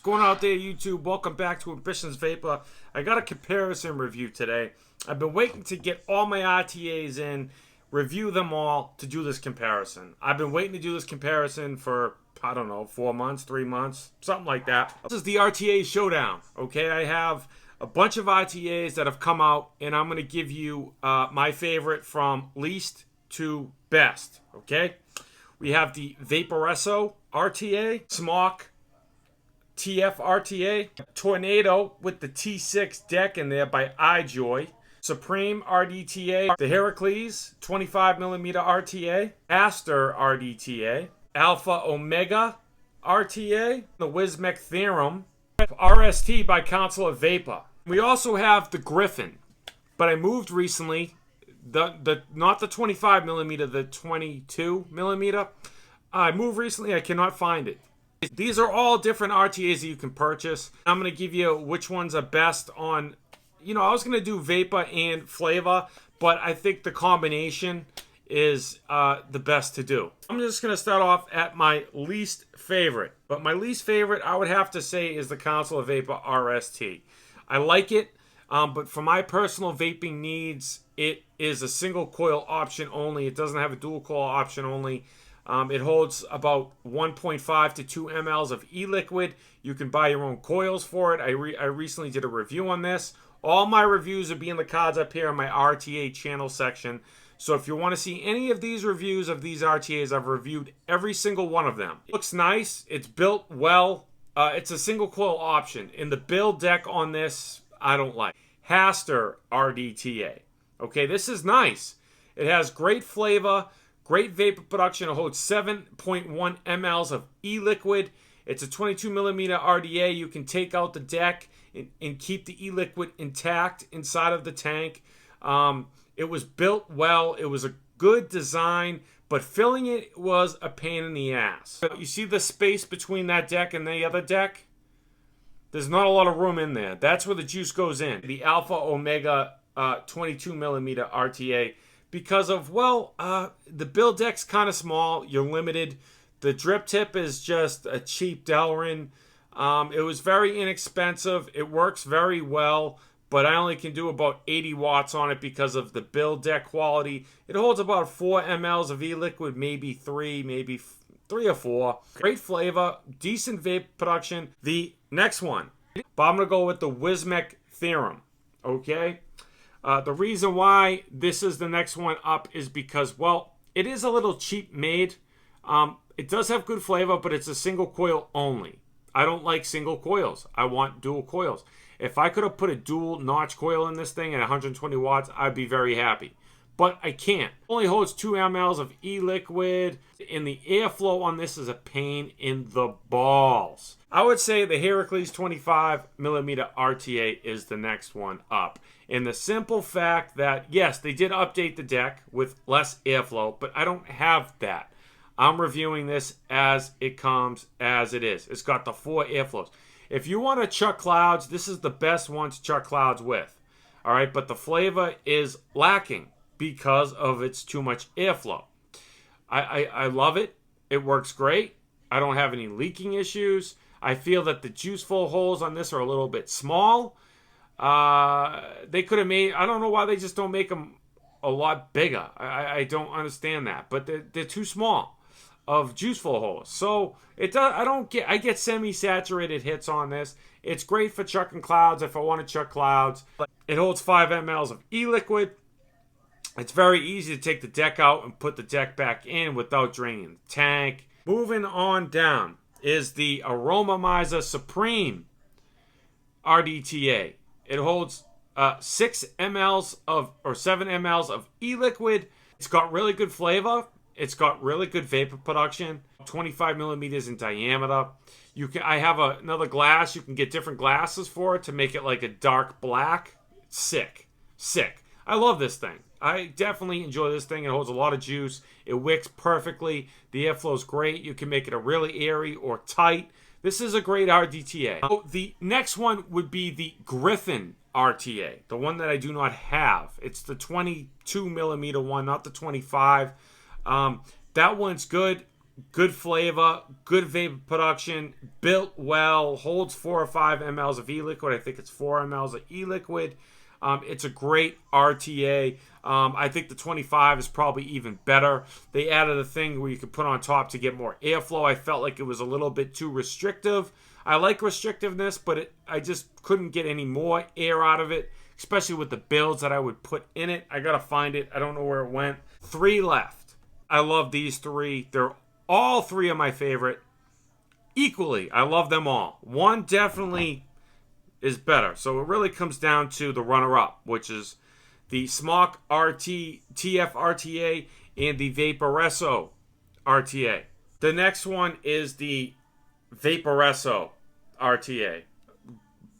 What's going on out there, YouTube? Welcome back to AmbitionZ VapeR. I got a comparison review today. I've been waiting to get all my RTAs in, review them all to do this comparison. I've been waiting to do this comparison for, I don't know, 4 months, 3 months, something like that. This is the RTA Showdown, okay? I have a bunch of RTAs that have come out, and I'm going to give you my favorite from least to best, okay? We have the VapeR RTA, Smock TF RTA, Tornado with the T6 deck in there by iJoy, Supreme RDTA, the Heracles 25mm RTA, Aster RDTA, Alpha Omega RTA, the Wismec Theorem, RST by Council of VapeR. We also have the Griffin, but I moved recently, not the 25mm, the 22mm. I moved recently, I cannot find it. These are all different RTAs that you can purchase. I'm going to give you which ones are best on, I was going to do vapor and flavor, but I think the combination is the best to do. I'm just going to start off at my least favorite. But my least favorite, I would have to say, is the Council of VapeR RST. I like it, but for my personal vaping needs, it is a single coil option only. It doesn't have a dual coil option only. It holds about 1.5 to 2 mLs of e-liquid. You can buy your own coils for it. I recently did a review on this. All my reviews will be in the cards up here in my RTA channel section. So if you want to see any of these reviews of these RTAs, I've reviewed every single one of them. It looks nice. It's built well. It's a single coil option. In the build deck on this, I don't like. Aster RDTA. Okay, this is nice. It has great flavor. Great vapor production. It holds 7.1 mLs of e-liquid. It's a 22mm RDA. You can take out the deck and keep the e-liquid intact inside of the tank. It was built well. It was a good design, but filling it was a pain in the ass. You see the space between that deck and the other deck? There's not a lot of room in there. That's where the juice goes in. The Alpha Omega 22mm RTA. Because of, the build deck's kind of small. You're limited. The drip tip is just a cheap Delrin. It was very inexpensive. It works very well, but I only can do about 80 watts on it because of the build deck quality. It holds about 4 mLs of e-liquid, maybe 3 or 4. Great flavor, decent vape production. The next one, but I'm going to go with the Wismec Theorem, okay? The reason why this is the next one up is because, it is a little cheap made. It does have good flavor, but it's a single coil only. I don't like single coils. I want dual coils. If I could have put a dual notch coil in this thing at 120 watts, I'd be very happy. But I can't. It only holds 2 mLs of e-liquid, and the airflow on this is a pain in the balls. I would say the Heracles 25mm RTA is the next one up. In the simple fact that, yes, they did update the deck with less airflow, but I don't have that. I'm reviewing this as it comes, as it is. It's got the 4 airflows. If you want to chuck clouds, this is the best one to chuck clouds with. All right, but the flavor is lacking because of its too much airflow. I love it. It works great. I don't have any leaking issues. I feel that the juice flow holes on this are a little bit small. They could have made, I don't know why they just don't make them a lot bigger. I don't understand that, but they're too small of juice flow holes. So I get semi-saturated hits on this. It's great for chucking clouds if I want to chuck clouds. It holds 5 mLs of e-liquid. It's very easy to take the deck out and put the deck back in without draining the tank. Moving on down is the Aromamizer Supreme RDTA. It holds 6 mLs or 7 mLs of e-liquid. It's got really good flavor. It's got really good vapor production. 25 millimeters in diameter. I have another glass. You can get different glasses for it to make it like a dark black. Sick. I love this thing. I definitely enjoy this thing. It holds a lot of juice. It wicks perfectly. The airflow is great. You can make it a really airy or tight. This is a great RDTA. So the next one would be the Griffin RTA, the one that I do not have. It's the 22mm one, not the 25. That one's good. good flavor, good vapor production, built well, holds 4 or 5 mLs of e-liquid. I think it's 4 mLs of e-liquid. It's a great RTA. I think the 25 is probably even better. They added a thing where you could put on top to get more airflow. I felt like it was a little bit too restrictive. I like restrictiveness, but I just couldn't get any more air out of it, especially with the builds that I would put in it. I gotta find it. I don't know where it went. 3 left. I love these 3. They're all 3 of my favorite. Equally, I love them all. One definitely is better. So it really comes down to the runner-up, which is the Smok TF RTA and the VapeR RTA. The next one is the VapeR RTA.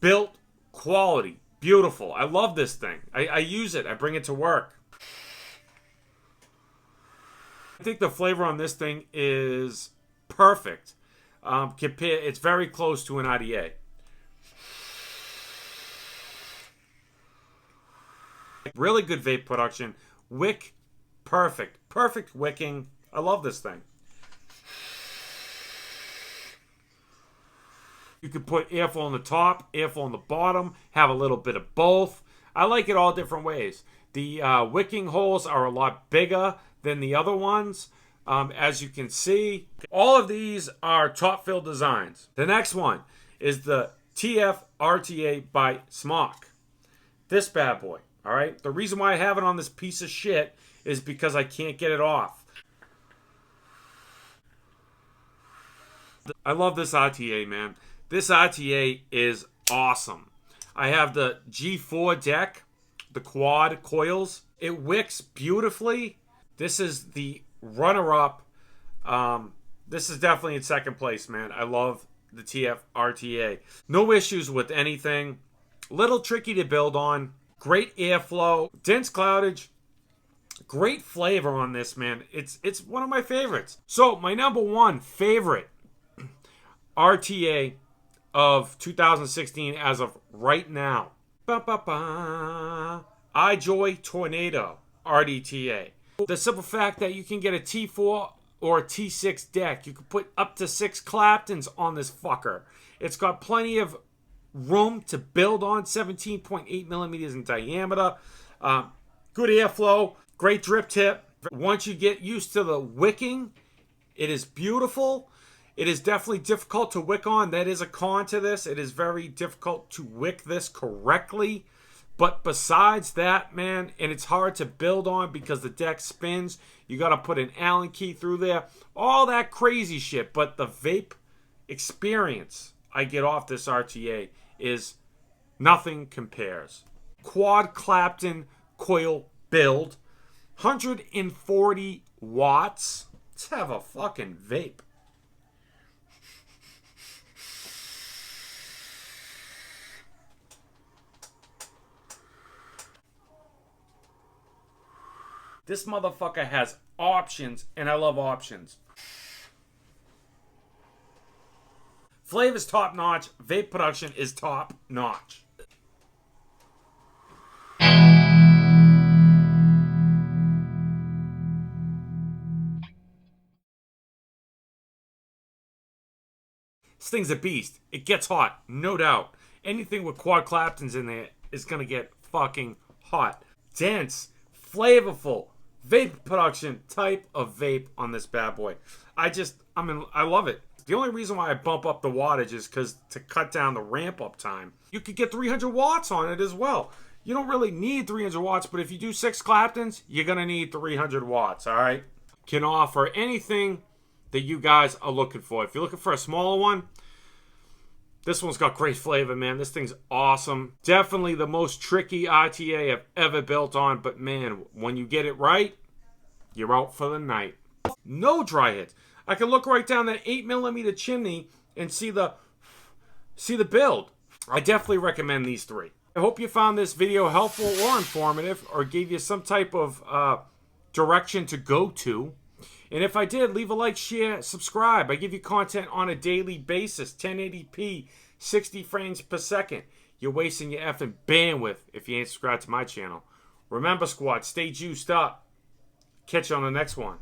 Built, quality, beautiful. I love this thing. I use it. I bring it to work. I think the flavor on this thing is perfect. It's very close to an RTA. Really good vape production. Wick, perfect. Perfect wicking. I love this thing. You can put airflow on the top, airflow on the bottom, have a little bit of both. I like it all different ways. The wicking holes are a lot bigger than the other ones. As you can see, all of these are top fill designs. The next one is the TF RTA by Smok. This bad boy. All right. The reason why I have it on this piece of shit is because I can't get it off. I love this RTA, man. This RTA is awesome. I have the G4 deck, the quad coils. It wicks beautifully. This is the runner-up. This is definitely in second place, man. I love the TF RTA. No issues with anything. Little tricky to build on. Great airflow, dense cloudage, great flavor on this, man. It's one of my favorites. So my number 1 favorite RTA of 2016 as of right now, iJoy Tornado RDTA. The simple fact that you can get a T4 or a T6 deck. You can put up to 6 Claptons on this fucker. It's got plenty of room to build on, 17.8 millimeters in diameter. Good airflow, great drip tip. Once you get used to the wicking, it is beautiful. It is definitely difficult to wick on. That is a con to this. It is very difficult to wick this correctly. But besides that, man, and it's hard to build on because the deck spins. You got to put an Allen key through there. All that crazy shit. But the vape experience I get off this RTA is nothing compares. Quad Clapton coil build. 140 watts. Let's have a fucking vape. This motherfucker has options, and I love options. Flavor's top notch. Vape production is top notch. This thing's a beast. It gets hot, no doubt. Anything with quad Claptons in there is gonna get fucking hot. Dense, flavorful, vape production type of vape on this bad boy. I love it. The only reason why I bump up the wattage is because to cut down the ramp up time. You could get 300 watts on it as well. You don't really need 300 watts, but if you do 6 Claptons, you're going to need 300 watts, all right? Can offer anything that you guys are looking for. If you're looking for a smaller one, this one's got great flavor, man. This thing's awesome. Definitely the most tricky RTA I've ever built on, but man, when you get it right, you're out for the night. No dry hits. I can look right down that 8mm chimney and see the build. I definitely recommend these 3. I hope you found this video helpful or informative or gave you some type of direction to go to. And if I did, leave a like, share, subscribe. I give you content on a daily basis, 1080p, 60 frames per second. You're wasting your effing bandwidth if you ain't subscribed to my channel. Remember, squad, stay juiced up. Catch you on the next one.